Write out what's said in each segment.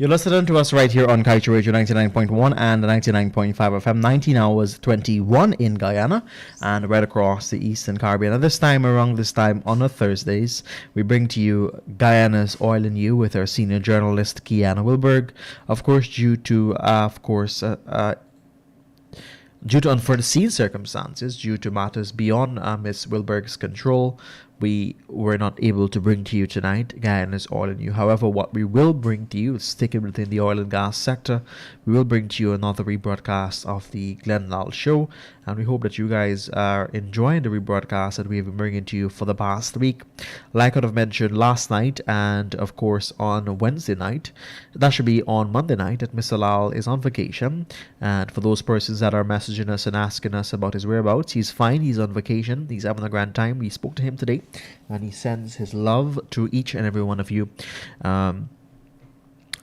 You're listening to us right here on Kaieteur Radio 99.1 and 99.5 FM, 19 hours 21 in Guyana and right across the Eastern Caribbean. And this time on a Thursdays, we bring to you Guyana's Oil and You with our senior journalist, Kiana Wilberg. Of course, due to unforeseen circumstances, due to matters beyond Ms. Wilberg's control, we were not able to bring to you tonight Guyana's Oil and You. However, what we will bring to you, sticking within the oil and gas sector, we will bring to you another rebroadcast of the Lall show, and we hope that you guys are enjoying the rebroadcast that we have been bringing to you for the past week. Like I have mentioned last night, and of course on Wednesday night, that should be on Monday night, that Mr. Lall is on vacation. And for those persons that are messaging us and asking us about his whereabouts, he's fine, he's on vacation, he's having a grand time. We spoke to him today, and he sends his love to each and every one of you.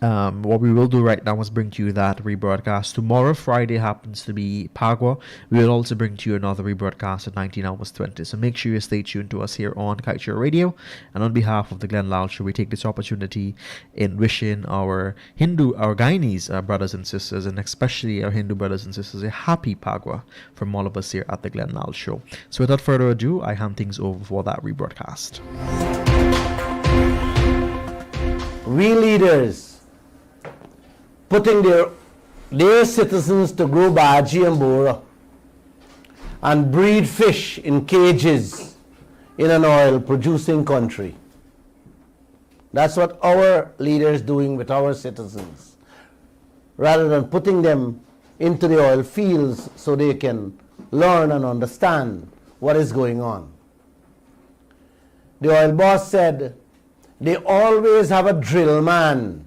What we will do right now is bring to you that rebroadcast. Tomorrow, Friday, happens to be Pagua. We will also bring to you another rebroadcast at 19 hours 20. So make sure you stay tuned to us here on Kaieteur Radio. And on behalf of the Lall show, we take this opportunity in wishing our Guyanese brothers and sisters, and especially our Hindu brothers and sisters, a happy Pagua from all of us here at the Lall show. So without further ado, I hand things over for that rebroadcast. We leaders putting their citizens to grow bhaji and bora and breed fish in cages in an oil producing country. That's what our leaders doing with our citizens, rather than putting them into the oil fields so they can learn and understand what is going on. The oil boss said they always have a drill man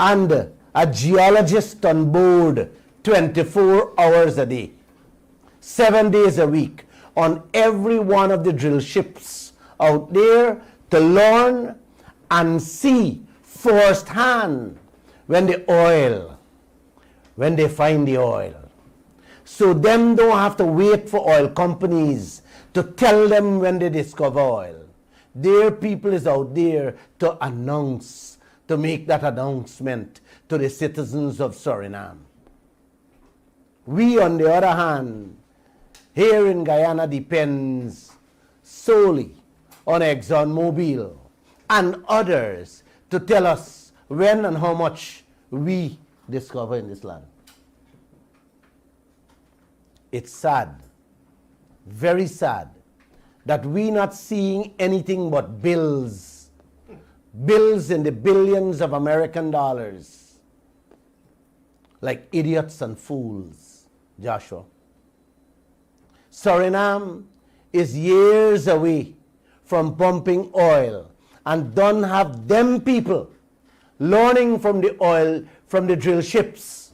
and a geologist on board 24 hours a day, 7 days a week, on every one of the drill ships out there to learn and see firsthand when they find the oil. So them don't have to wait for oil companies to tell them when they discover oil. Their people is out there to announce, to make that announcement to the citizens of Suriname. We, on the other hand, here in Guyana depends solely on ExxonMobil and others to tell us when and how much we discover in this land. It's sad, very sad, that we not seeing anything but bills in the billions of American dollars, like idiots and fools, Joshua. Suriname is years away from pumping oil, and don't have them people learning from the oil, from the drill ships.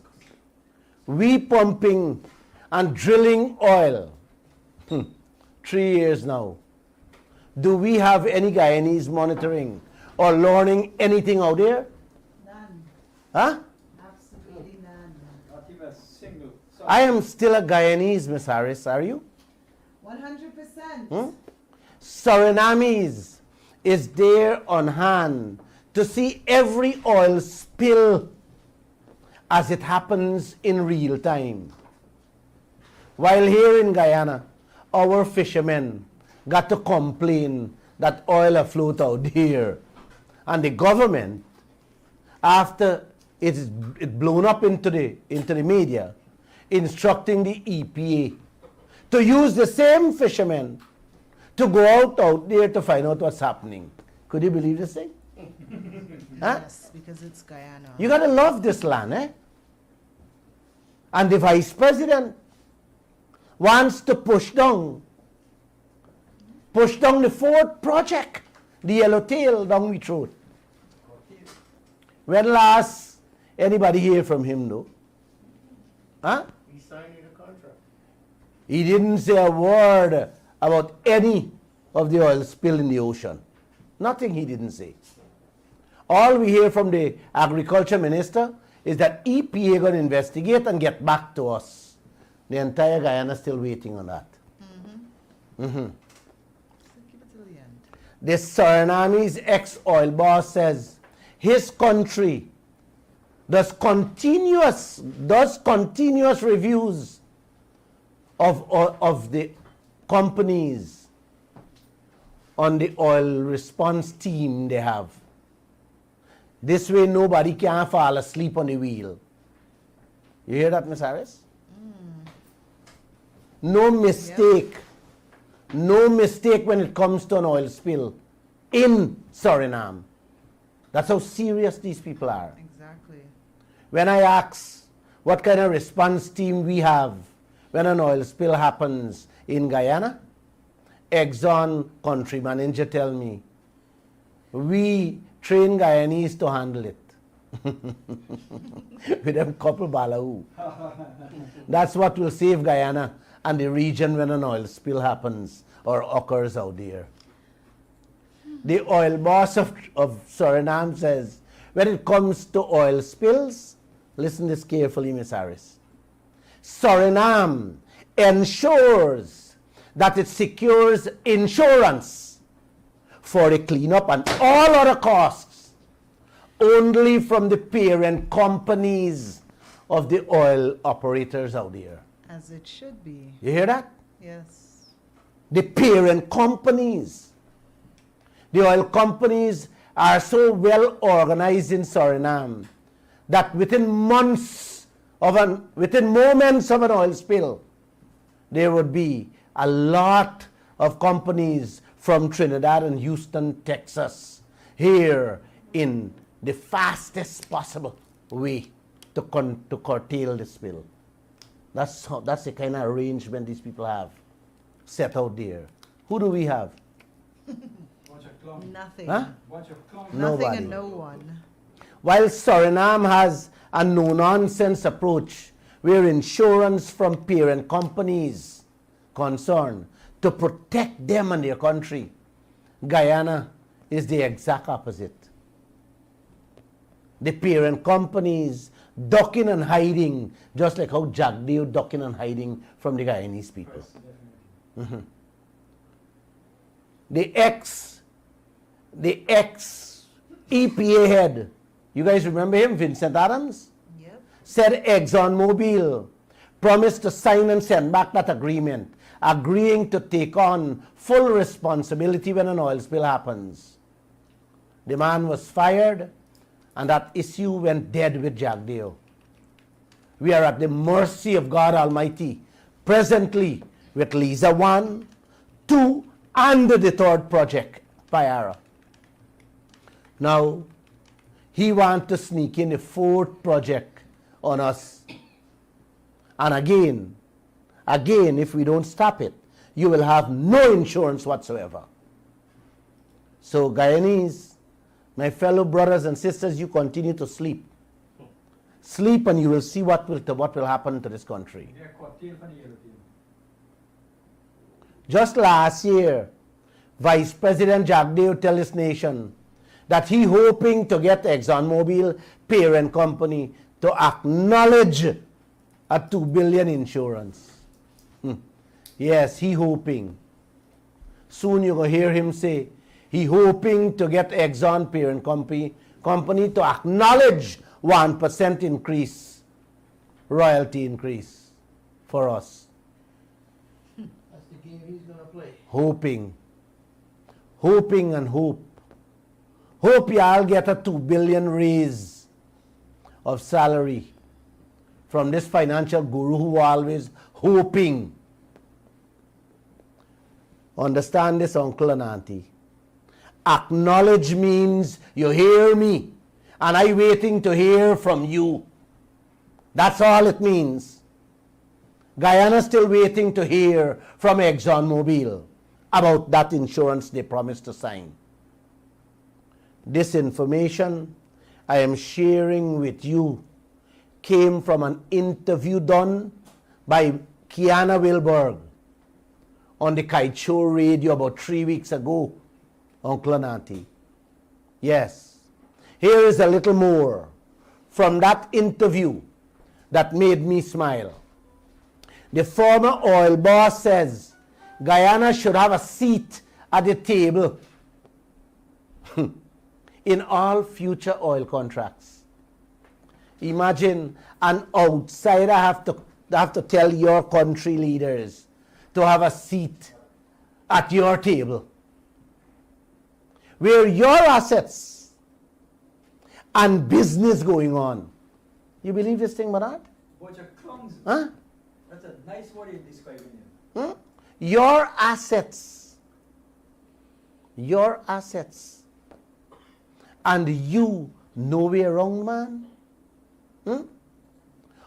We pumping and drilling oil. 3 years now. Do we have any Guyanese monitoring or learning anything out there? None. Huh? Absolutely none. Not even a single. I am still a Guyanese, Miss Harris. Are you? 100%. Surinamese is there on hand to see every oil spill as it happens in real time. While here in Guyana, our fishermen got to complain that oil afloat out here. And the government, after it's blown up into the media, instructing the EPA to use the same fishermen to go out there to find out what's happening. Could you believe this thing? Huh? Yes, because it's Guyana. You gotta love this land, eh? And the vice president wants to push down the fourth project, the yellowtail down we throat. When last anybody hear from him though? Huh? He's signing a contract. He didn't say a word about any of the oil spill in the ocean. Nothing he didn't say. All we hear from the agriculture minister is that EPA going to investigate and get back to us. The entire Guyana is still waiting on that. So keep it till the end. The Suriname's ex-oil boss says his country does continuous reviews of the companies on the oil response team they have. This way nobody can fall asleep on the wheel. You hear that, Miss Harris? No mistake. No mistake when it comes to an oil spill in Suriname. That's how serious these people are. Exactly. When I ask what kind of response team we have when an oil spill happens in Guyana, Exxon country manager tell me, we train Guyanese to handle it. With them couple balahu. That's what will save Guyana and the region when an oil spill happens or occurs out there. The oil boss of Suriname says, when it comes to oil spills, listen this carefully, Miss Harris. Suriname ensures that it secures insurance for the cleanup and all other costs only from the parent companies of the oil operators out there. As it should be. You hear that? Yes. The parent companies. The oil companies are so well organized in Suriname that within moments of an oil spill, there would be a lot of companies from Trinidad and Houston, Texas, here in the fastest possible way to curtail the spill. That's the kind of arrangement these people have set out there. Who do we have? Bunch of clowns. Nothing. Huh? Bunch of clowns. Nothing Nobody. and no one. While Suriname has a no-nonsense approach where insurance from parent companies concerned to protect them and their country, Guyana is the exact opposite. The parent companies ducking and hiding, just like how Jagdeo ducking and hiding from the Guyanese people. Yes, definitely. The ex EPA head, you guys remember him, Vincent Adams? Yep. Said ExxonMobil promised to sign and send back that agreement, agreeing to take on full responsibility when an oil spill happens. The man was fired, and that issue went dead with Jagdeo. We are at the mercy of God Almighty, presently with Liza 1, 2, and the third project, Payara. Now, he wants to sneak in a fourth project on us. And again, if we don't stop it, you will have no insurance whatsoever. So, Guyanese, my fellow brothers and sisters, you continue to sleep. Sleep and you will see what will happen to this country. They're caught tail from the yellow tail. Just last year, Vice President Jagdeo tell his nation that he hoping to get ExxonMobil parent company to acknowledge a $2 billion insurance. Yes, he hoping. Soon you're going to hear him say he hoping to get Exxon parent company to acknowledge 1% increase, royalty increase for us. That's the game he's going to play. Hoping and hope. Hope y'all get a $2 billion raise of salary from this financial guru who always hoping. Understand this, uncle and auntie. Acknowledge means you hear me and I waiting to hear from you. That's all it means. Guyana still waiting to hear from ExxonMobil about that insurance they promised to sign. This information I am sharing with you came from an interview done by Kiana Wilberg on the Kaieteur radio about 3 weeks ago, Uncle and Auntie. Yes, here is a little more from that interview that made me smile. The former oil boss says Guyana should have a seat at the table in all future oil contracts. Imagine an outsider have to tell your country leaders to have a seat at your table, where your assets and business going on. You believe this thing, Marat? Bunch of clumsy. Huh? That's a nice word you're describing here. Your assets, and you nowhere wrong, man.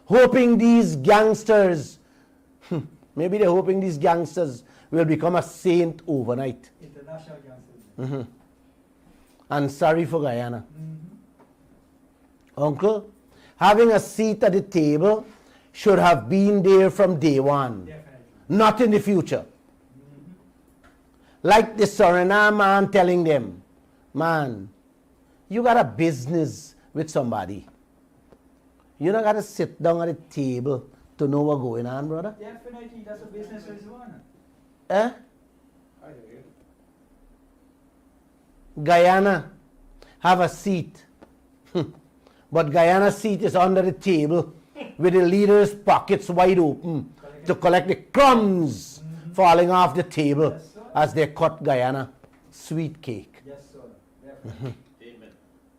Hoping these gangsters, maybe they're hoping these gangsters will become a saint overnight. International gangsters. And sorry for Guyana. Uncle, having a seat at the table should have been there from day one. Definitely. Not in the future. Like the Suriname man telling them, man, you got a business with somebody. You don't got to sit down at the table to know what's going on, brother. Definitely, that's a business as well. Eh? Guyana have a seat. But Guyana's seat is under the table with the leaders' pockets wide open to collect the crumbs falling off the table as they cut Guyana sweet cake. Yes, sir. Definitely. Amen.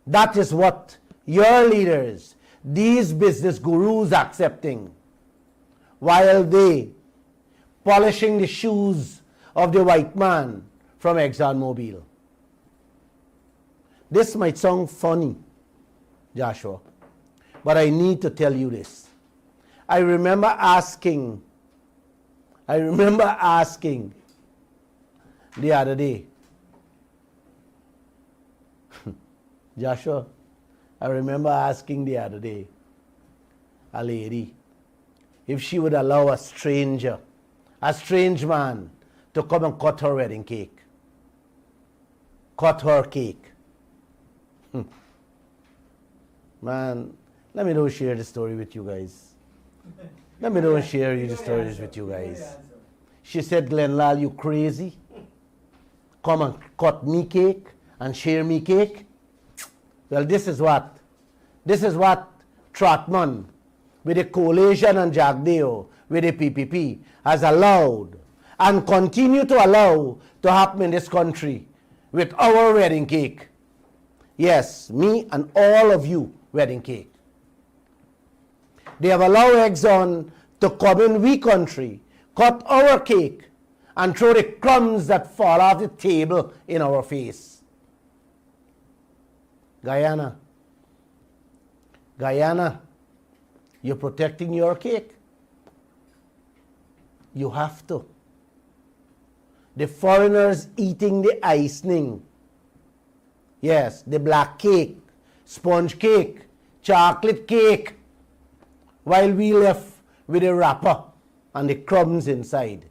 That is what your leaders, these business gurus, accepting, while they polishing the shoes of the white man from ExxonMobil. This might sound funny, Joshua, but I need to tell you this. I remember asking the other day, Joshua, I remember asking the other day a lady if she would allow a strange man, to come and cut her wedding cake. Cut her cake. Man, let me don't share the story with you guys. Let me don't share the stories with you guys. She said, Glenn Lall, you crazy? Come and cut me cake and share me cake? Well, this is what Trotman with the coalition and Jagdeo with the PPP has allowed and continue to allow to happen in this country with our wedding cake. Yes, me and all of you wedding cake. They have allowed Exxon to come in we country, cut our cake, and throw the crumbs that fall off the table in our face. Guyana, you're protecting your cake. You have to. The foreigners eating the icing. Yes, the black cake, sponge cake, chocolate cake, while we left with the wrapper and the crumbs inside.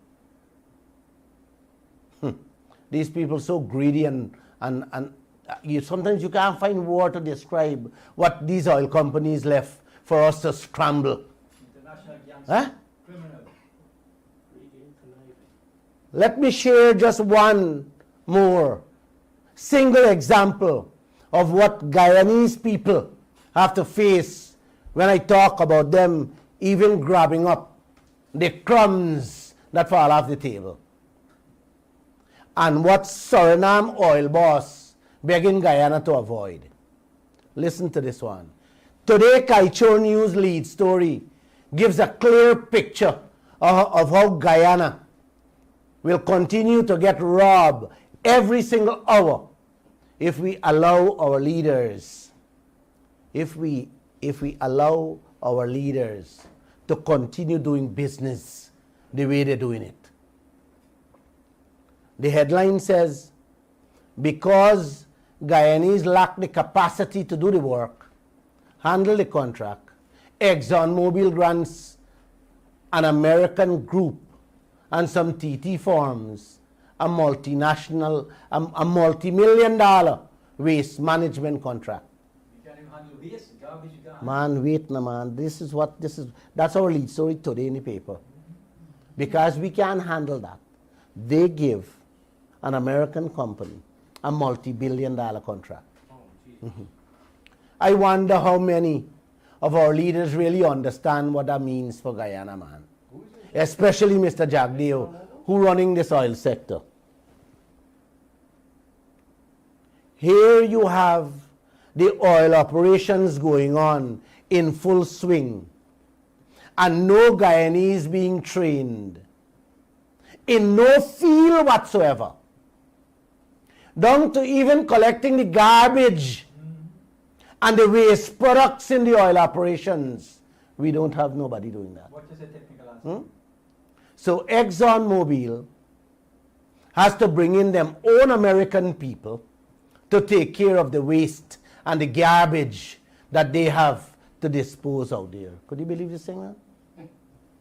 These people so greedy and sometimes you can't find word to describe what these oil companies left for us to scramble. International gangster. Huh? Criminal. Let me share just one more single example of what Guyanese people have to face when I talk about them even grabbing up the crumbs that fall off the table. And what Suriname oil boss begging Guyana to avoid. Listen to this one. Today, Kaieteur News lead story gives a clear picture of how Guyana will continue to get robbed every single hour if we allow our leaders, allow our leaders to continue doing business the way they're doing it. The headline says, because Guyanese lack the capacity to do the work, handle the contract, ExxonMobil grants an American group and some TT firms a multi-million-dollar waste management contract. You can't even handle waste, garbage you can't. Man, wait now, man. That's our lead story today in the paper. Because we can't handle that. They give an American company a multi-billion-dollar contract. I wonder how many of our leaders really understand what that means for Guyana, man. Especially Mr. Jagdeo, who running this oil sector. Here you have the oil operations going on in full swing, and no Guyanese being trained in no field whatsoever, down to even collecting the garbage and the waste products in the oil operations. We don't have nobody doing that. What is the technical answer? So ExxonMobil has to bring in them own American people to take care of the waste and the garbage that they have to dispose out there. Could you believe this thing, man?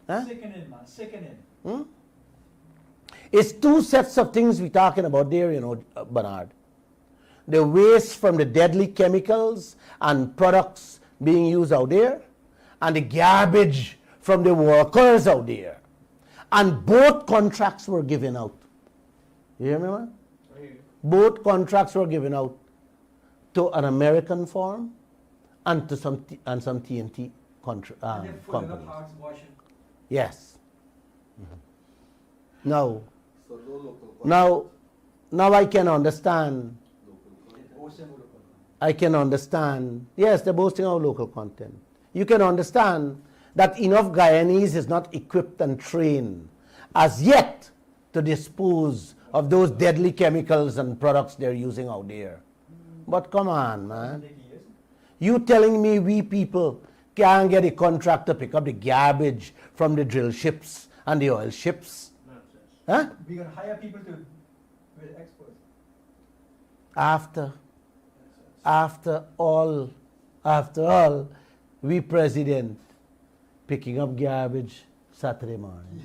Huh? Sickening, man. Sickening. It's two sets of things we're talking about there, you know, Bernard. The waste from the deadly chemicals and products being used out there, and the garbage from the workers out there. And both contracts were given out. You hear me, man? Both contracts were given out to an American firm and to some TNT And they're full of companies. hearts washing. Yes. Now I can understand. I can understand. Yes, they're boasting of local content. You can understand that enough Guyanese is not equipped and trained as yet to dispose of those deadly chemicals and products they're using out there. But come on, man. You telling me we people can't get a contract to pick up the garbage from the drill ships and the oil ships? Huh? We're going to hire people to be experts. After all, we president picking up garbage Saturday morning.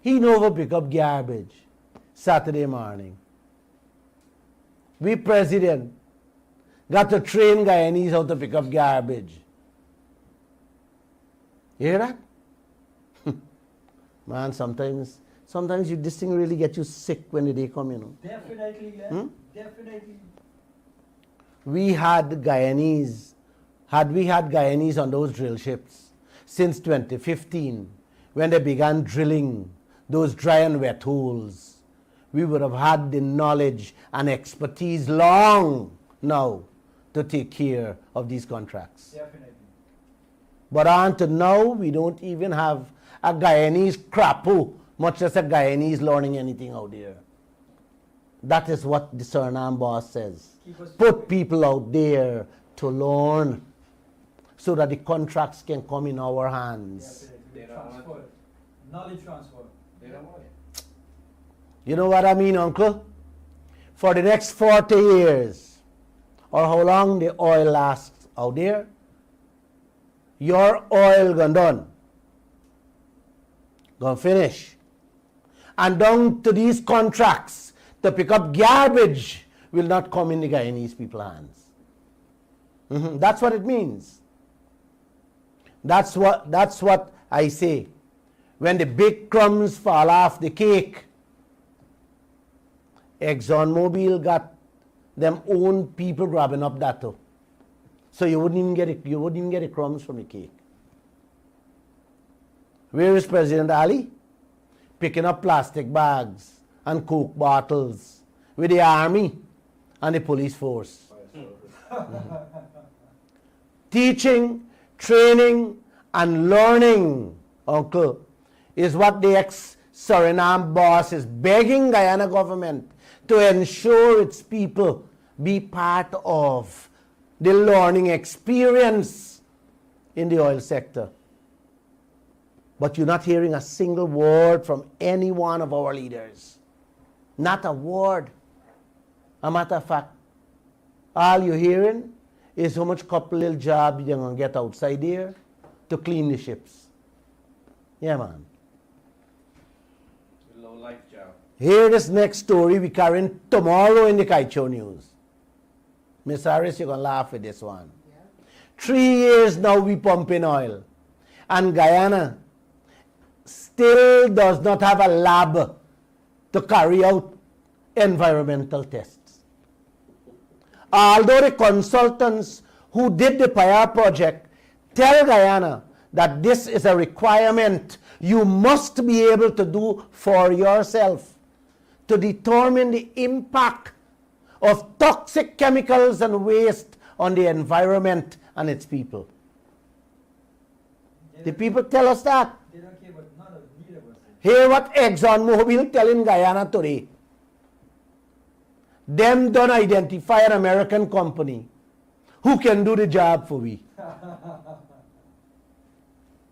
He never pick up garbage Saturday morning. We president got to train Guyanese how to pick up garbage. You hear that? Man, sometimes this thing really gets you sick when the day come, you know. Definitely, yeah. Definitely. Had we had Guyanese on those drill ships since 2015, when they began drilling those dry and wet holes, we would have had the knowledge and expertise long now to take care of these contracts. Definitely. But until now, we don't even have a Guyanese crapo, much less a Guyanese learning anything out there. That is what the Suriname boss says. Put people out there to learn so that the contracts can come in our hands. Transfer. Knowledge transfer. You know what I mean, uncle? For the next 40 years, or how long the oil lasts out there, your oil gone done. Gone finish. And down to these contracts to pick up garbage will not come in the Guyanese people's hands. That's what it means. That's what I say. When the big crumbs fall off the cake, ExxonMobil got them own people grabbing up that too. So you wouldn't even get the crumbs from the cake. Where is President Ali? Picking up plastic bags and Coke bottles with the army and the police force. Teaching, training, and learning, uncle, is what the ex-Suriname boss is begging Guyana government to ensure its people be part of the learning experience in the oil sector. But you're not hearing a single word from any one of our leaders. Not a word. A matter of fact, all you're hearing is how much couple little jobs you're going to get outside there to clean the ships. Yeah, man. Low life job. Hear this next story we carrying tomorrow in the Kaieteur news. Miss Harris, you're going to laugh with this one. 3 years now we pumping oil. And Guyana still does not have a lab to carry out environmental tests. although the consultants who did the Payar project tell Guyana that this is a requirement you must be able to do for yourself to determine the impact of toxic chemicals and waste on the environment and its people. The people tell us that. They don't care about none of neither of us. Hear what ExxonMobil telling Guyana today. Them don't identify an American company who can do the job for we.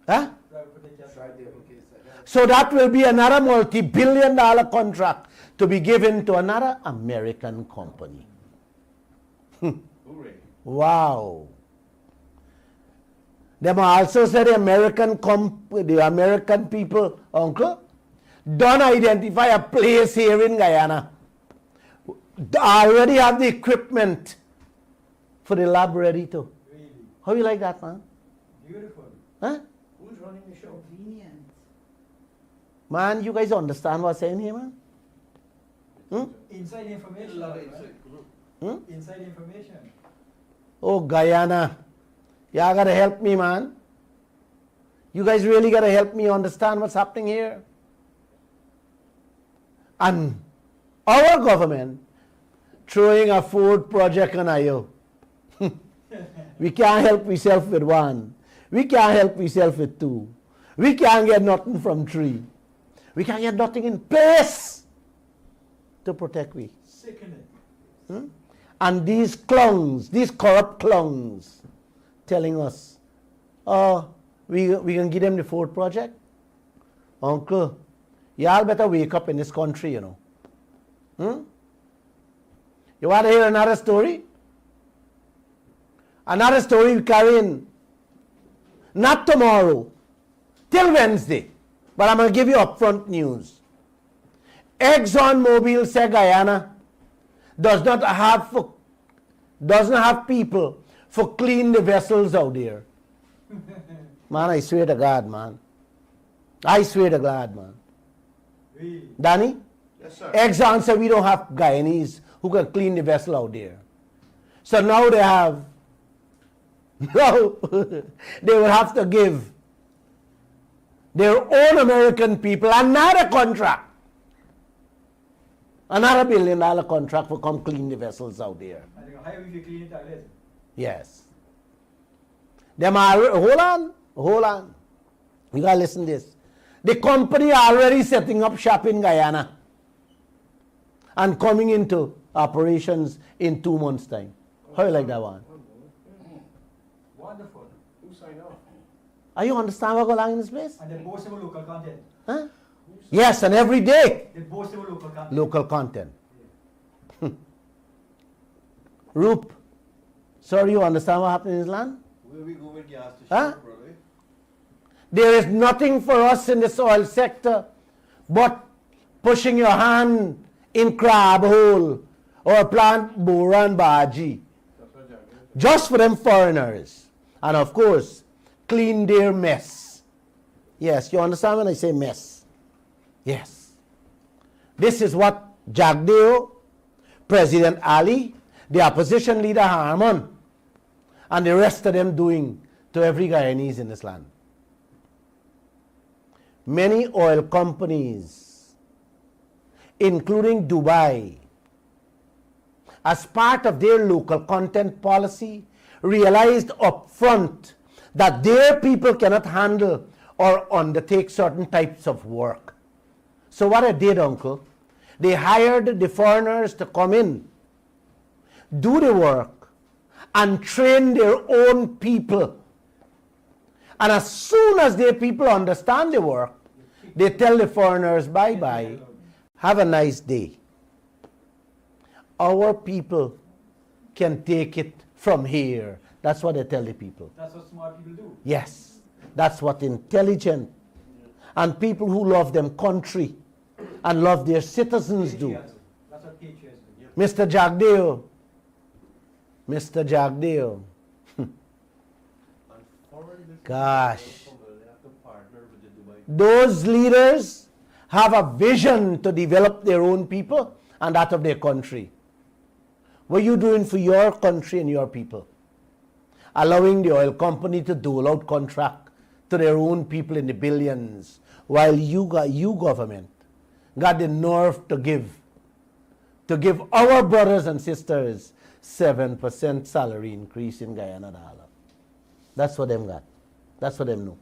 Huh? So that will be another multi-billion-dollar contract to be given to another American company. Wow. Them also said the American people, uncle, don't identify a place here in Guyana. They already have the equipment for the lab ready too. Really. How you like that, man? Beautiful. Huh? Who's running the show? Convenient. Man, you guys understand what's saying here, man? Inside information. Love right? inside. Inside information. Oh, Guyana. Y'all gotta help me, man. You guys really gotta help me understand what's happening here. And our government throwing a Ford project on IO. We can't help ourselves with one. We can't help ourselves with two. We can't get nothing from three. We can't get nothing in place to protect we. Sickening. And these clowns, these corrupt clowns, telling us, oh, we can give them the Ford project. Uncle, y'all better wake up in this country, you know. You want to hear another story? Another story we carry in. Not tomorrow, till Wednesday. But I'm going to give you upfront news. ExxonMobil said Guyana doesn't have people for clean the vessels out there. Man, I swear to God, man. I swear to God, man. Really. Danny? Yes, sir. Exxon said we don't have Guyanese who can clean the vessel out there. So now they have, no, they will have to give their own American people another contract. Another $1 billion contract for come clean the vessels out there. And they go, how if you clean it toilet? Yes. Them are, hold on. You gotta listen to this. The company already setting up shop in Guyana and coming into operations in 2 months' time. How you like that one? Wonderful. Who signed off? Are you understand what going on in this place? And they boast about local content. Huh? Yes, and every day, They boast about local content. local content. Roop, sorry, you understand what happened in this land? Where we go with gas to Huh? ship, brother? There is nothing for us in the soil sector but pushing your hand in crab hole or plant boran baji. That's what Jack is. Just for them foreigners. And of course, clean their mess. Yes, you understand when I say mess? Yes. This is what Jagdeo, President Ali, the opposition leader Harmon, and the rest of them doing to every Guyanese in this land. Many oil companies, including Dubai, as part of their local content policy, realized up front that their people cannot handle or undertake certain types of work. So what they did, uncle, they hired the foreigners to come in, do the work, and train their own people. And as soon as their people understand the work, they tell the foreigners, bye-bye, have a nice day. Our people can take it from here. That's what they tell the people. That's what smart people do. Yes, that's what intelligent and people who love them country and love their citizens do. Patriots. That's what patriots do. Mr. Jagdeo, Mr. Jagdeo, And foreign business Gosh. they have to partner with the Dubai. those leaders have a vision to develop their own people and that of their country. What are you doing for your country and your people? Allowing the oil company to dole out contract to their own people in the billions, while you government got the nerve to give our brothers and sisters 7% salary increase in Guyana dollar. That's what them got. That's what them know.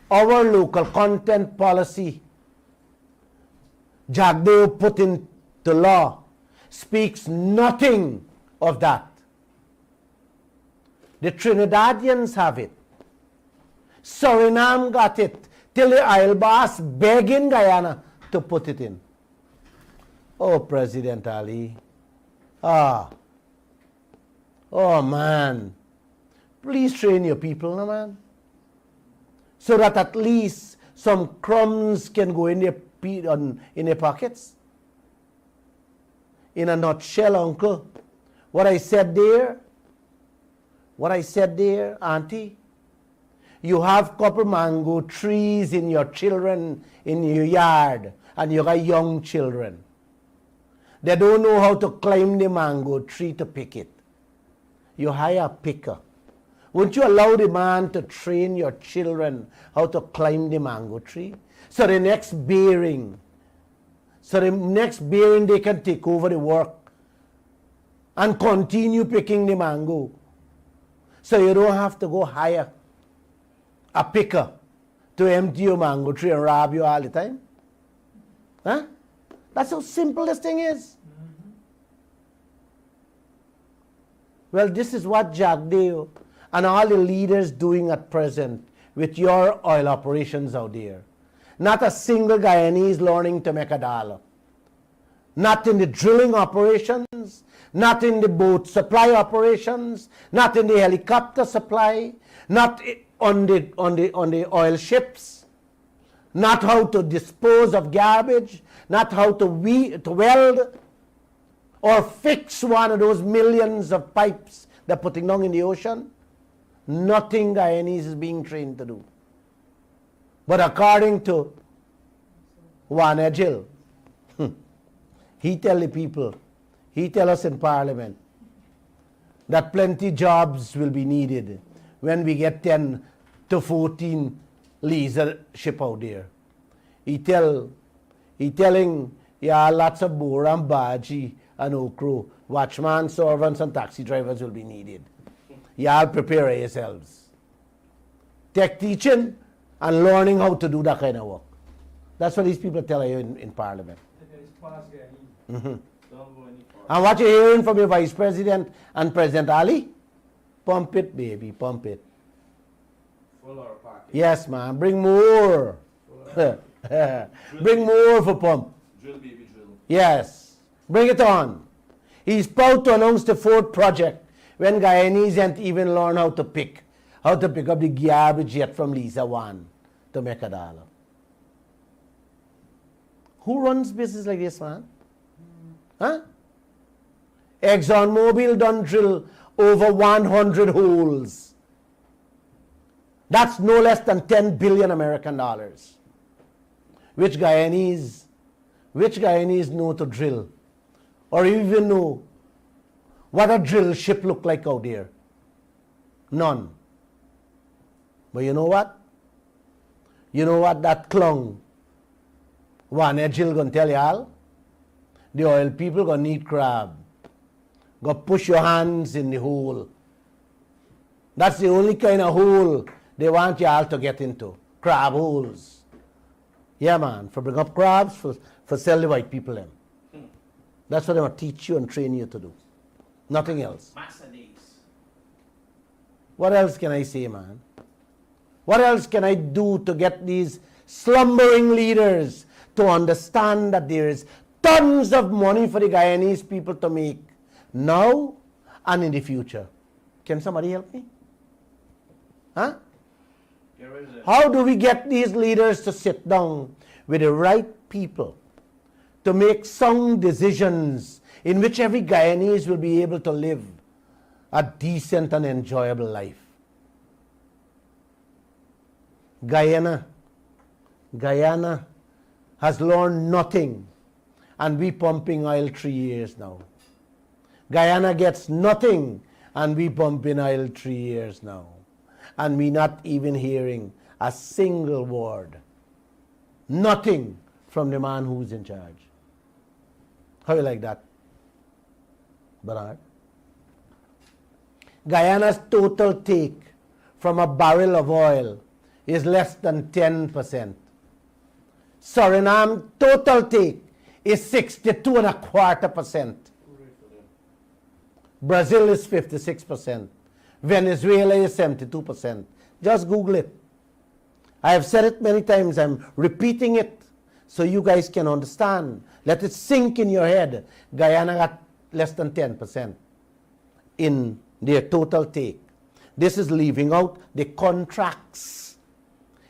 Our local content policy, Jagdeo put into law, speaks nothing of that. The Trinidadians have it. Suriname got it. Till the oil boss begging Guyana to put it in. Oh, President Ali. Oh man. Please train your people, no, man. So that at least some crumbs can go in their pockets. In a nutshell, uncle, what I said there, auntie, you have couple mango trees in your children, in your yard, and you got young children. They don't know how to climb the mango tree to pick it. You hire a picker. Won't you allow the man to train your children how to climb the mango tree? So the next bearing they can take over the work and continue picking the mango. So you don't have to go hire a picker to empty your mango tree and rob you all the time. Huh? That's how simple this thing is. Well, this is what Jagdeo and all the leaders doing at present with your oil operations out there. Not a single Guyanese learning to make a dollar. Not in the drilling operations, not in the boat supply operations, not in the helicopter supply, not on the oil ships, not how to dispose of garbage, not how to weld or fix one of those millions of pipes they're putting down in the ocean. Nothing Guyanese is being trained to do. But according to Juan Ejil, he tell the people, he tell us in Parliament that plenty jobs will be needed when we get 10 to 14 leaser ship out there. He telling, yeah, lots of Boer and Baji and Okro, watchman, servants and taxi drivers will be needed. Y'all prepare yourselves. Tech teaching and learning how to do that kind of work. That's what these people tell you in Parliament. Don't go any further. And what you're hearing from your Vice President and President Ali? Pump it, baby, pump it. Full or packet. Yes, man, bring more. Bring more for pump. Drill, baby, drill. Yes, bring it on. He's proud to announce the fourth project when Guyanese ain't even learn how to pick up the garbage yet from Lisa 1 to make a dollar. Who runs business like this, man? Huh? ExxonMobil done drill over 100 holes. That's no less than 10 billion American dollars. Which Guyanese know to drill? Or even know what a drill ship look like out there? None. But you know what? You know what that clown, Juan Ejil, gonna tell y'all? The oil people gonna need crab. Go push your hands in the hole. That's the only kind of hole they want y'all to get into. Crab holes. Yeah, man. For bring up crabs, for sell the white people them. That's what they want to teach you and train you to do. Nothing else. Massa days. What else can I say, man? What else can I do to get these slumbering leaders to understand that there is tons of money for the Guyanese people to make now and in the future? Can somebody help me? Huh? Get rid of them. How do we get these leaders to sit down with the right people to make sound decisions in which every Guyanese will be able to live a decent and enjoyable life? Guyana has learned nothing, and we pumping oil 3 years now. Guyana gets nothing, and we pumping oil 3 years now. And we not even hearing a single word. Nothing from the man who's in charge. How you like that, Bernard? Guyana's total take from a barrel of oil is less than 10%. Suriname total take is 62.25%. Brazil is 56%. Venezuela is 72%. Just Google it. I have said it many times. I'm repeating it so you guys can understand. Let it sink in your head. Guyana got less than 10% in their total take. This is leaving out the contracts.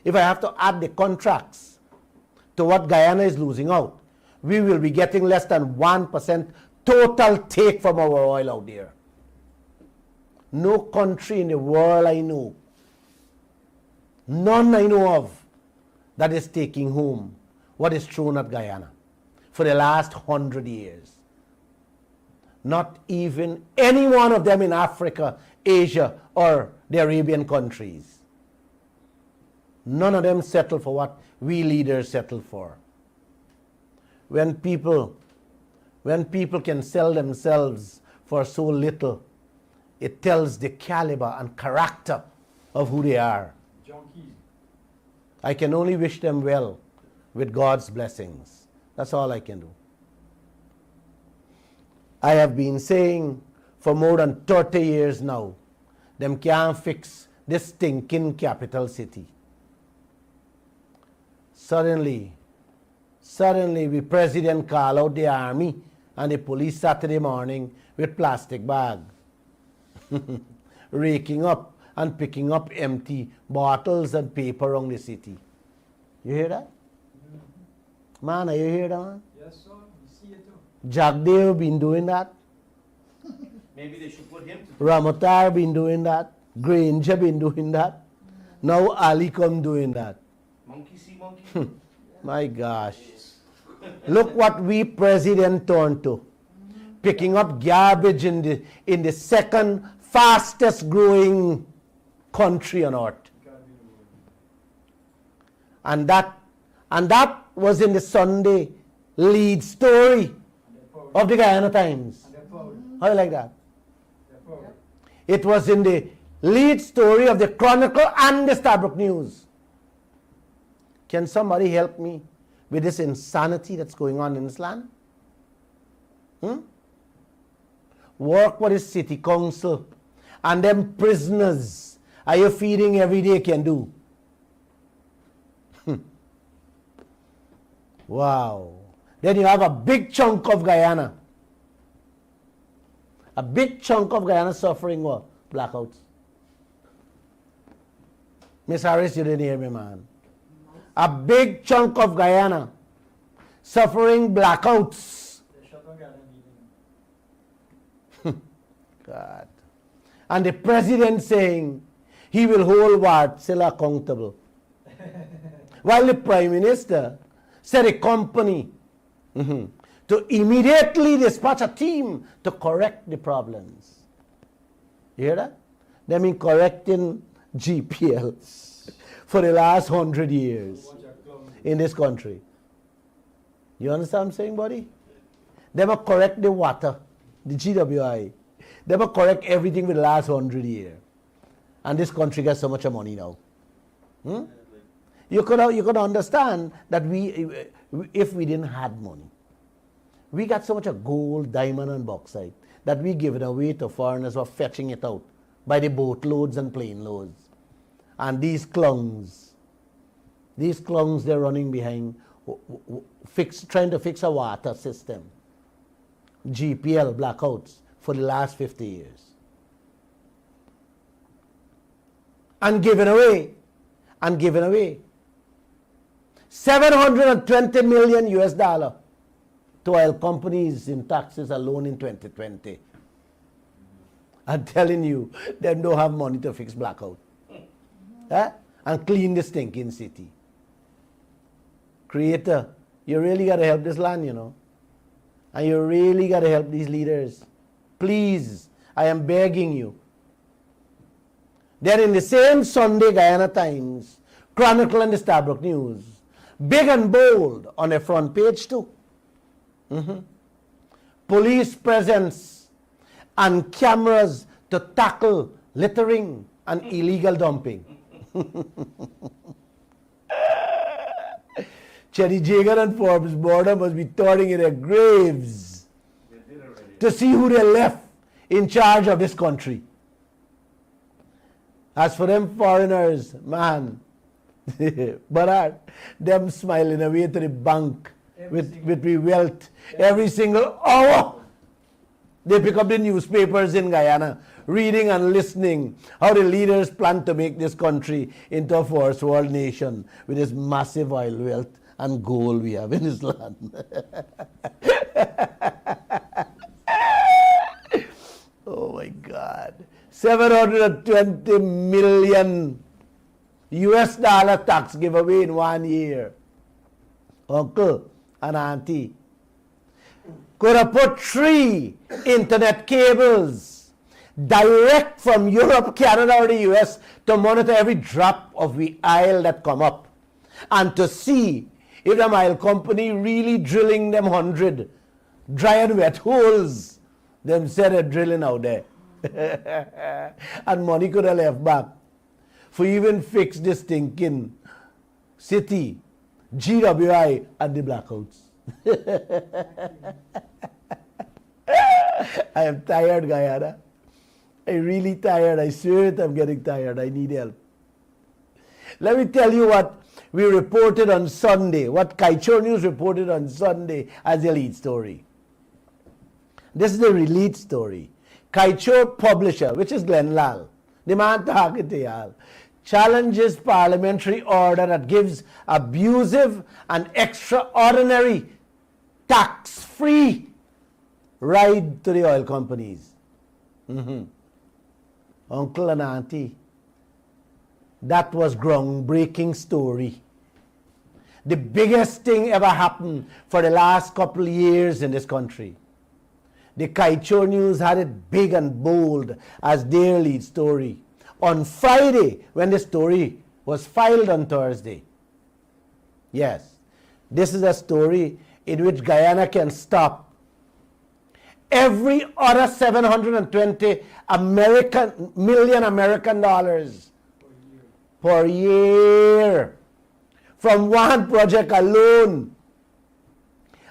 If I have to add the contracts to what Guyana is losing out, we will be getting less than 1% total take from our oil out there. No country in the world I know, none I know of, that is taking home what is thrown at Guyana for the last 100 years. Not even any one of them in Africa, Asia, or the Arabian countries. None of them settle for what we leaders settle for. When people can sell themselves for so little, it tells the caliber and character of who they are. Junkies. I can only wish them well with God's blessings. That's all I can do. I have been saying for more than 30 years now, them can't fix this stinking capital city. Suddenly, the president called out the army and the police Saturday morning with plastic bag, raking up and picking up empty bottles and paper around the city. You hear that? Man, are you hear that, man? Yes, sir. You see it too. Jack Dale been doing that. Maybe they should put him to Ramatar been doing that. Granger been doing that. Now Ali come doing that. monkey see monkey. My gosh. Look what we president turned to. Picking up garbage in the second fastest growing country on earth. Can't be the word. And that was in the Sunday lead story And they're proud. of the Guyana Times. And they're proud. How you like that? They're proud. It was in the lead story of the Chronicle and the Stabrook News. Can somebody help me with this insanity that's going on in this land? Work what is city council and them prisoners are you feeding every day can do. Wow. Then you have a big chunk of Guyana. A big chunk of Guyana suffering what? Blackouts. Miss Harris, you didn't hear me, man. A big chunk of Guyana suffering blackouts. They shut down Guyana meeting. God. And the president saying he will hold Wartsila accountable. While the prime minister said a company to immediately dispatch a team to correct the problems. You hear that? They mean correcting GPLs for the last 100 years Watch your clown. in this country. You understand what I'm saying, buddy? They must correct the water, the GWI. They must correct everything with the last 100 years. And this country gets so much money now. You could understand that if we didn't had money, we got so much of gold, diamond, and bauxite that we give it away to foreigners who are fetching it out by the boatloads and plane loads. And these clowns, they're running behind, trying to fix a water system. GPL blackouts for the last 50 years. And giving away 720 million US dollar to oil companies in taxes alone in 2020. I'm telling you, they don't have money to fix blackout. And clean the stinking city. Creator, you really got to help this land, you know. And you really got to help these leaders. Please, I am begging you. Then in the same Sunday Guyana Times, Chronicle and the Stabrook News, big and bold on the front page too. Police presence and cameras to tackle littering and illegal dumping. Cherry Jagan and Forbes border must be turning in their graves to see who they left in charge of this country. As for them foreigners, man, but them smiling away to the bank with the wealth every single hour. They pick up the newspapers in Guyana, reading and listening how the leaders plan to make this country into a first world nation with this massive oil wealth and gold we have in this land. Oh my God. 720 million US dollar tax giveaway in 1 year. Uncle and auntie could have put 3 internet cables direct from Europe, Canada, or the US to monitor every drop of the oil that come up and to see if the oil company really drilling them 100 dry and wet holes themselves are drilling out there. And money could have left back for even fix this thinking city, GWI, and the blackouts. I am tired, Guyana. I'm really tired. I swear it, I'm getting tired. I need help. Let me tell you what we reported on Sunday, what Kaieteur News reported on Sunday as the lead story. This is the lead story. Kaieteur publisher, which is Lall, the man Kaieteur, challenges parliamentary order that gives abusive and extraordinary tax-free ride to the oil companies. Uncle and auntie, that was groundbreaking story. The biggest thing ever happened for the last couple of years in this country. The Kaieteur News had it big and bold as their lead story on Friday when the story was filed on Thursday. Yes, this is a story in which Guyana can stop every other 720 million American dollars per year from one project alone.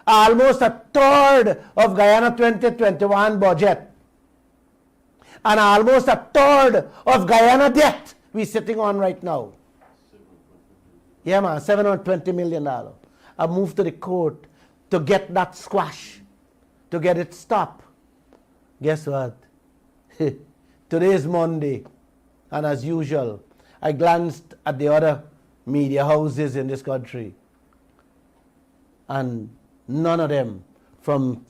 Almost a third of Guyana 2021 budget and almost a third of Guyana debt we're sitting on right now. Yeah, man, $720 million. I moved to the court to get that squash, to get it stopped. Guess what? Today is Monday, and as usual, I glanced at the other media houses in this country, and none of them, from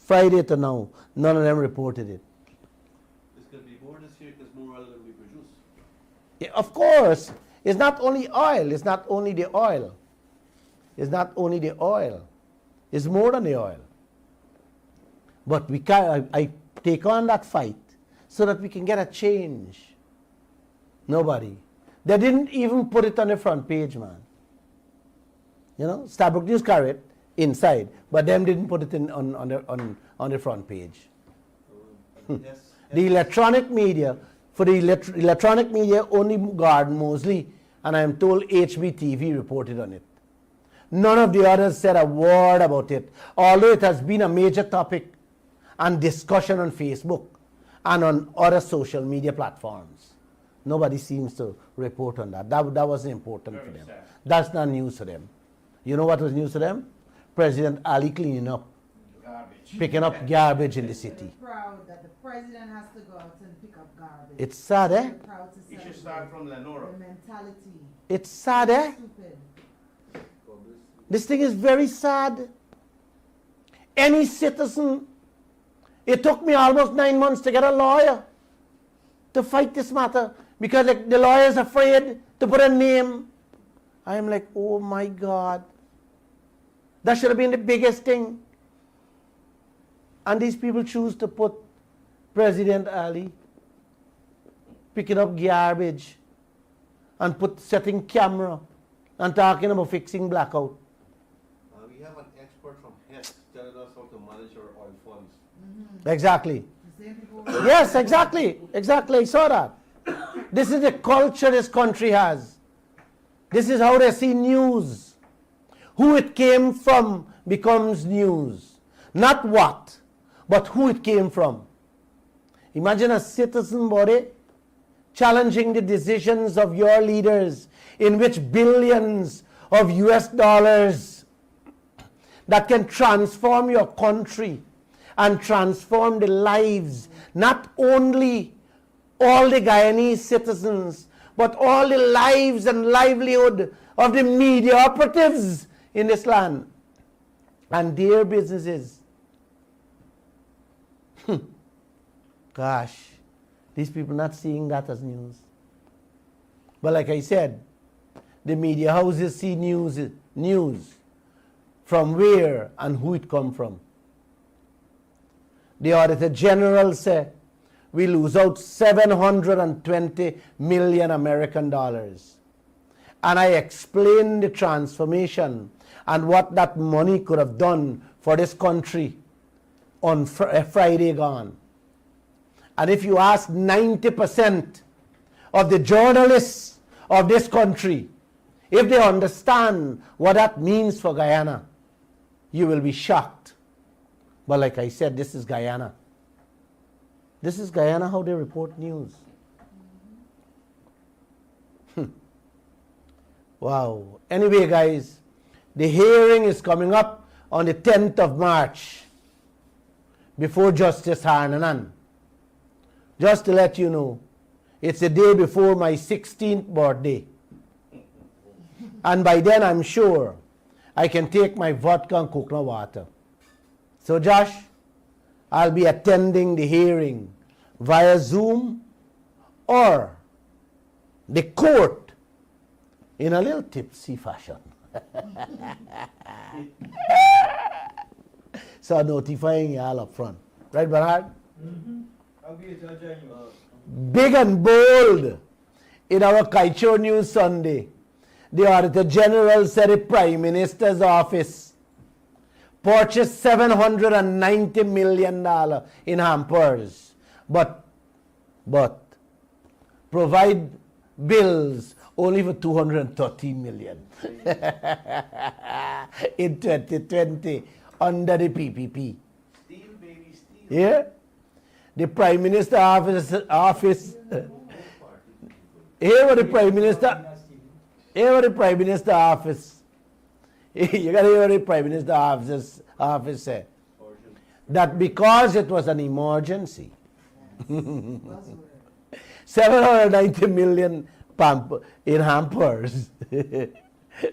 Friday to now, none of them reported it. There's going to be more this year because more oil will be produced. Yeah, of course, it's not only oil, it's not only the oil. It's not only the oil. It's more than the oil. But we can, I take on that fight so that we can get a change. Nobody. They didn't even put it on the front page, man. You know, Stabrook News carried it inside, but them didn't put it in on the front page. Yes. The electronic media, for the electronic media, only Gordon Mosley and I am told HBTV reported on it. None of the others said a word about it, although it has been a major topic and discussion on Facebook and on other social media platforms. Nobody seems to report on that. That wasn't important for them. That's not news for them. You know what was news to them? President Ali cleaning up, picking up garbage in the city. They're proud that the president has to go out and pick up garbage. It's sad, eh? They're proud to You should celebrate start from Lenora. the mentality. It's sad, eh? Stupid. This thing is very sad. Any citizen, it took me almost 9 months to get a lawyer to fight this matter because like, the lawyer is afraid to put a name. I am like, oh my God. That should have been the biggest thing. And these people choose to put President Ali picking up garbage and setting camera and talking about fixing blackout. We have an expert from HES telling us how to manage our oil funds. Exactly. The same people. Yes, exactly. Exactly. I saw that. This is the culture this country has. This is how they see news. Who it came from becomes news. Not what, but who it came from. Imagine a citizen body challenging the decisions of your leaders, in which billions of US dollars that can transform your country and transform the lives, not only all the Guyanese citizens, but all the lives and livelihood of the media operatives in this land and their businesses. Gosh, these people not seeing that as news. But like I said, the media houses see news from where and who it come from. The Auditor General said we lose out 720 million American dollars. And I explained the transformation and what that money could have done for this country on Friday gone. And if you ask 90% of the journalists of this country, if they understand what that means for Guyana, you will be shocked. But like I said, this is Guyana. This is Guyana, how they report news. Wow. Anyway, guys, the hearing is coming up on the 10th of March before Justice Harnanan. Just to let you know, it's the day before my 16th birthday. And by then, I'm sure I can take my vodka and coconut water. So, Josh, I'll be attending the hearing via Zoom or the court in a little tipsy fashion. So, notifying you all up front. Right, Bernard? I'll be a judge on you. Big and bold in our Kaieteur News Sunday. The Auditor General said the Prime Minister's office purchased $790 million in hampers, but provide bills only for $230 million in 2020 under the PPP. Steel, baby, steel. Yeah? The Prime Minister office here what the Prime Minister office you gotta hear what the Prime Minister office said. That because it was an emergency, 790 million in hampers, they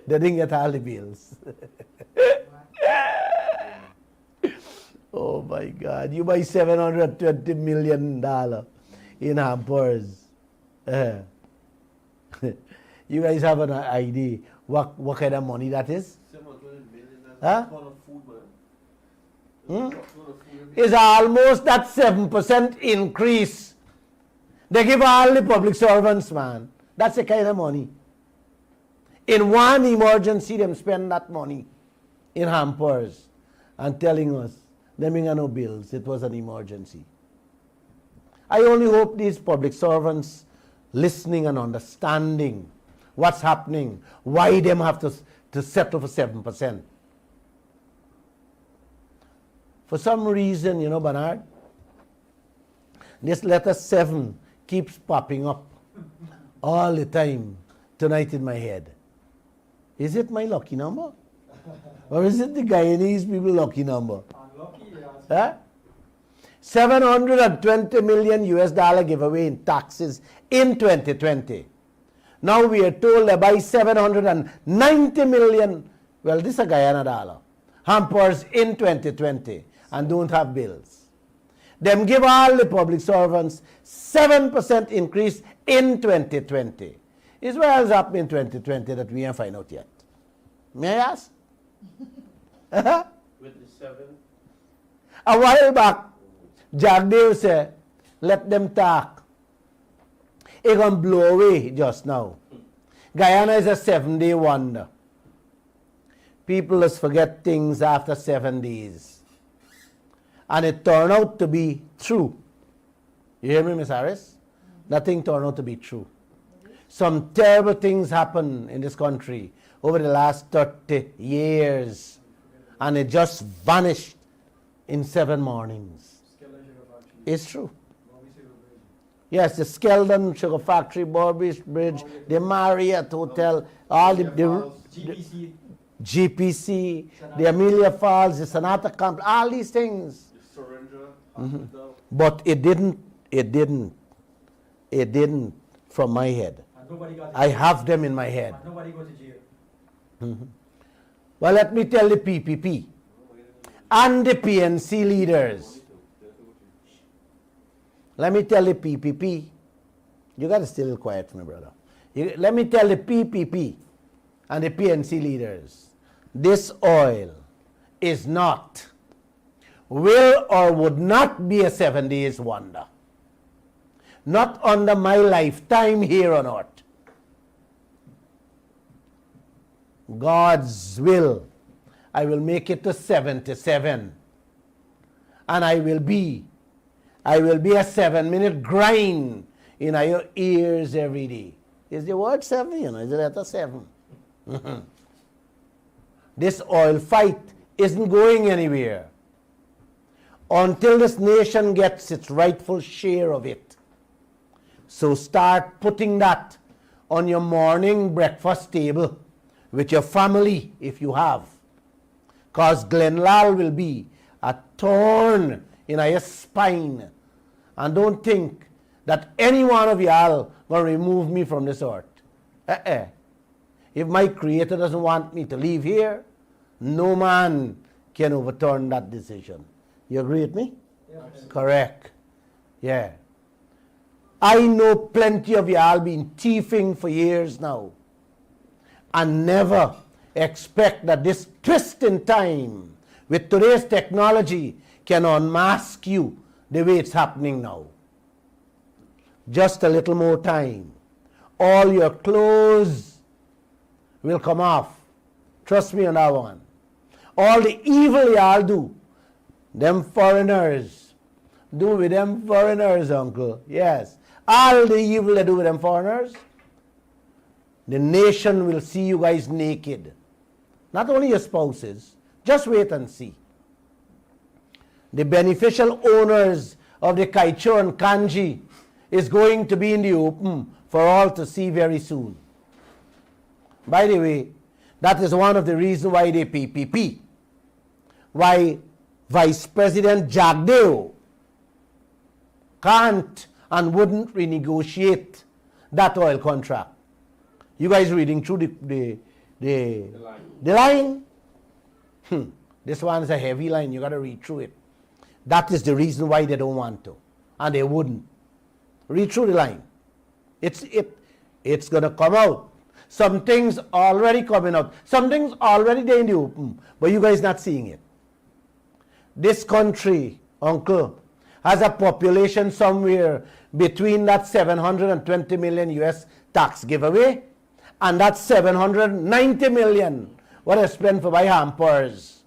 didn't get all the bills. Oh my God, you buy $720 million in hampers. You guys have an idea what kind of money that is? 720 million, that's Huh? a ton of food, Hmm? man. That's a ton of food. It's almost that 7% increase they give all the public servants, man. That's the kind of money. In one emergency, them spend that money in hampers and telling us them ain't got no bills. It was an emergency. I only hope these public servants listening and understanding what's happening, why them have to settle for 7%. For some reason, you know, Bernard, this letter 7 keeps popping up all the time tonight in my head. Is it my lucky number? Or is it the Guyanese people lucky number? Unlucky, yes. Huh? 720 million US dollar giveaway in taxes in 2020. Now we are told they buy 790 million, well, this is a Guyana dollar, hampers in 2020 and don't have bills. Them give all the public servants 7% increase in 2020. Is what has happened in 2020 that we ain't find out yet. May I ask? With the 7, A while back, Jagdev said Let them talk. It gonna blow away just now. Guyana is a 7-day wonder. People just forget things after 7 days. And it turned out to be true. You hear me, Miss Harris? Nothing turned out to be true. Some terrible things happened in this country over the last 30 years. And it just vanished in 7 mornings. It's true. Yes, the Skeldon Sugar Factory, Barbary Bridge, the Marriott Hotel, all the GPC, the Amelia Falls, the Sonata Camp, all these things. But it didn't from my head. I have them in my head. Nobody go to jail. Well, let me tell the PPP and the PNC leaders. Let me tell the PPP. You got to stay a little quiet for me, brother. Let me tell the PPP and the PNC leaders. This oil is not, will or would not be a 7 days wonder. Not under my lifetime here on earth. God's will, I will make it to 77. And I will be a 7-minute grind in your ears every day. Is the word 7? You know, is the letter 7? This oil fight isn't going anywhere until this nation gets its rightful share of it. So start putting that on your morning breakfast table with your family if you have. Because Lall will be a thorn in your spine. And don't think that any one of y'all will remove me from this earth. If my Creator doesn't want me to leave here, no man can overturn that decision. You agree with me? Yes. Correct. Yeah. I know plenty of y'all been thieving for years now. And never expect that this twist in time with today's technology can unmask you the way it's happening now. Just a little more time. All your clothes will come off. Trust me on that one. All the evil y'all do, them foreigners, do with them foreigners, uncle. Yes. All the evil they do with them foreigners, the nation will see you guys naked. Not only your spouses. Just wait and see. The beneficial owners of the Kaieteur and Kanji is going to be in the open for all to see very soon. By the way, that is one of the reasons why the PPP, why Vice President Jagdeo can't and wouldn't renegotiate that oil contract. You guys reading through the line? This one is a heavy line. You got to read through it. That is the reason why they don't want to. And they wouldn't. Read through the line. It's going to come out. Some things already coming out. Some things already there in the open. But you guys not seeing it. This country, uncle, has a population somewhere between that 720 million US tax giveaway and that 790 million what I spent for buy hampers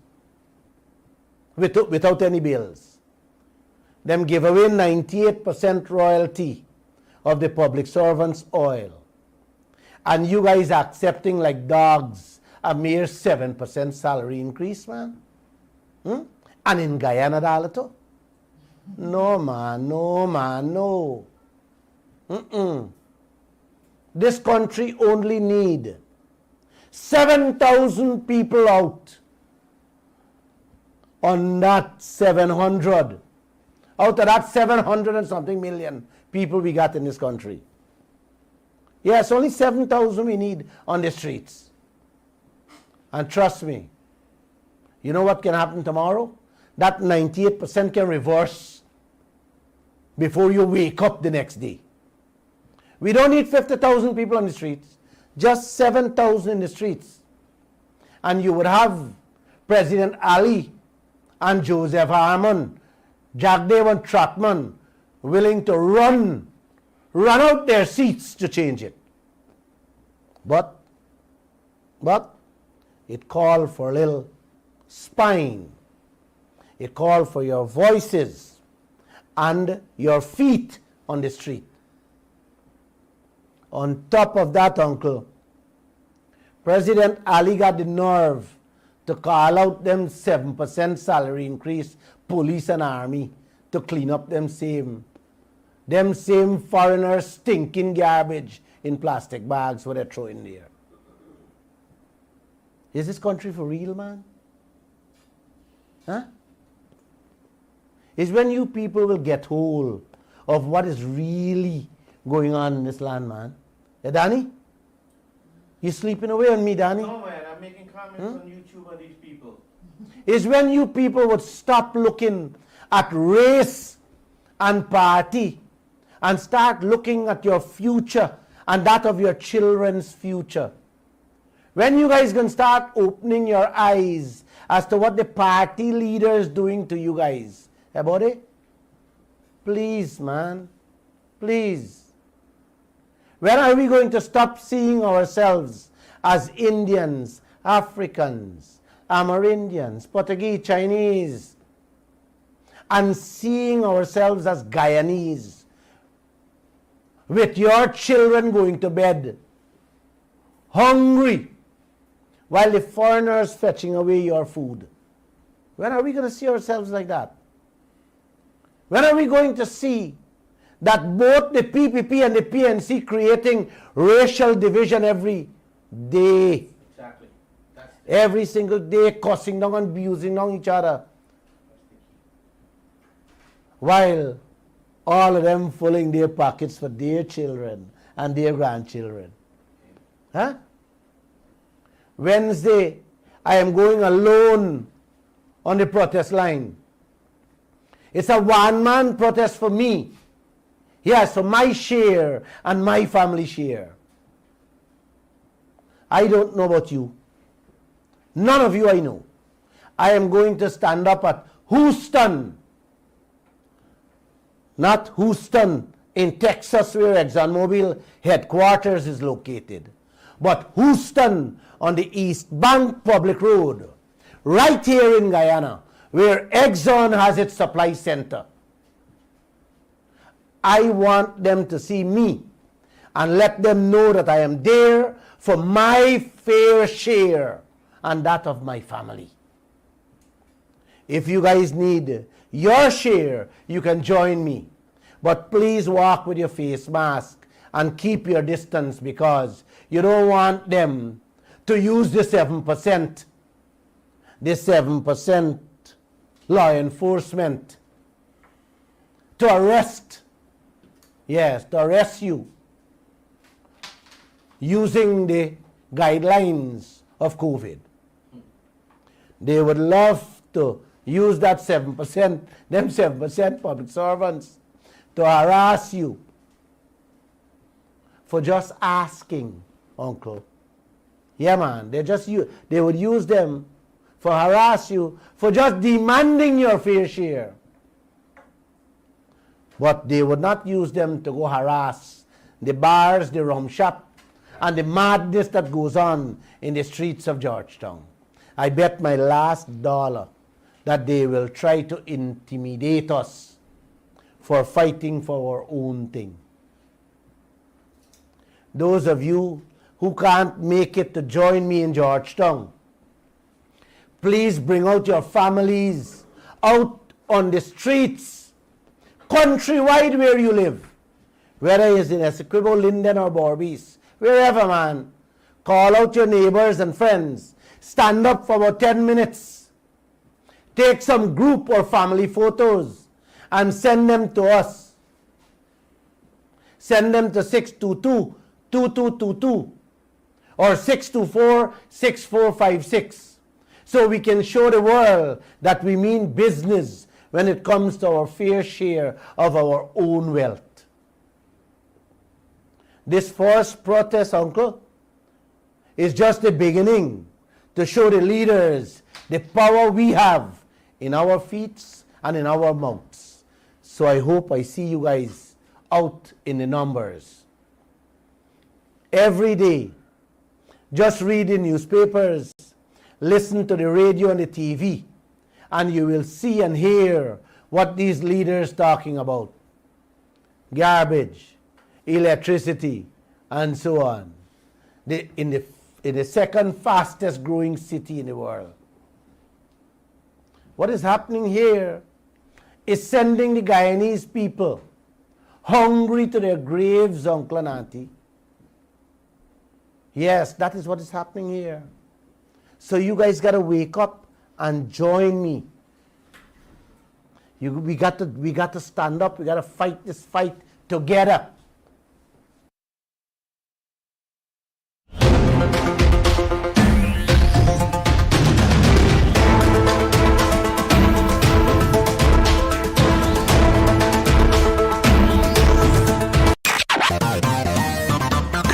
without any bills. Them give away 98% royalty of the public servants' oil. And you guys are accepting like dogs a mere 7% salary increase, man. And in Guyana, Dalato? No, man, no. This country only need 7,000 people out on that 700. Out of that 700 and something million people we got in this country. Yes, only 7,000 we need on the streets. And trust me, you know what can happen tomorrow? That 98% can reverse before you wake up the next day. We don't need 50,000 people on the streets, just 7,000 in the streets. And you would have President Ali and Joseph Harmon, Jagdev and Trotman willing to run out their seats to change it. But it called for a little spine. It called for your voices and your feet on the street. On top of that, uncle, President Ali got the nerve to call out them 7% salary increase, police and army, to clean up them same foreigners stinking garbage in plastic bags what they're throwing there. Is this country for real, man? Huh? It's when you people will get hold of what is really going on in this land, man. Yeah, Danny? You sleeping away on me, Danny? No, man, I'm making comments on YouTube on these people. Is when you people would stop looking at race and party and start looking at your future and that of your children's future. When you guys can start opening your eyes as to what the party leader is doing to you guys about it? Please, man. Please. When are we going to stop seeing ourselves as Indians, Africans, Amerindians, Portuguese, Chinese, and seeing ourselves as Guyanese, with your children going to bed hungry while the foreigners fetching away your food? When are we going to see ourselves like that? When are we going to see that both the PPP and the PNC creating racial division every day? Exactly. Every single day, cussing down and abusing on each other. While all of them filling their pockets for their children and their grandchildren. Huh? Wednesday, I am going alone on the protest line. It's a one-man protest for me. Yes, for my share and my family share. I don't know about you. None of you I know. I am going to stand up at Houston. Not Houston in Texas where ExxonMobil headquarters is located, but Houston on the East Bank Public Road, right here in Guyana, where Exxon has its supply center. I want them to see me and let them know that I am there for my fair share and that of my family. If you guys need your share, you can join me. But please walk with your face mask and keep your distance, because you don't want them to use the 7%, law enforcement to arrest. Yes, to arrest you using the guidelines of COVID. They would love to use that 7%, them 7% public servants, to harass you for just asking, uncle. Yeah, man, they would use them for harass you for just demanding your fair share. But they would not use them to go harass the bars, the rum shop, and the madness that goes on in the streets of Georgetown. I bet my last dollar that they will try to intimidate us for fighting for our own thing. Those of you who can't make it to join me in Georgetown, please bring out your families out on the streets, countrywide where you live, whether it's in Essequibo, Linden, or Borbies, wherever, man. Call out your neighbors and friends. Stand up for about 10 minutes. Take some group or family photos and send them to us. Send them to 622-2222 or 624-6456, so we can show the world that we mean business when it comes to our fair share of our own wealth. This first protest, uncle, is just the beginning to show the leaders the power we have in our feet and in our mouths. So I hope I see you guys out in the numbers. Every day, just read the newspapers, listen to the radio and the TV, and you will see and hear what these leaders talking about. Garbage, electricity, and so on. In the second fastest growing city in the world. What is happening here is sending the Guyanese people hungry to their graves, uncle and auntie. Yes, that is what is happening here. So you guys got to wake up and join me. We got to stand up. We got to fight this fight together.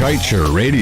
Kaieteur Radio.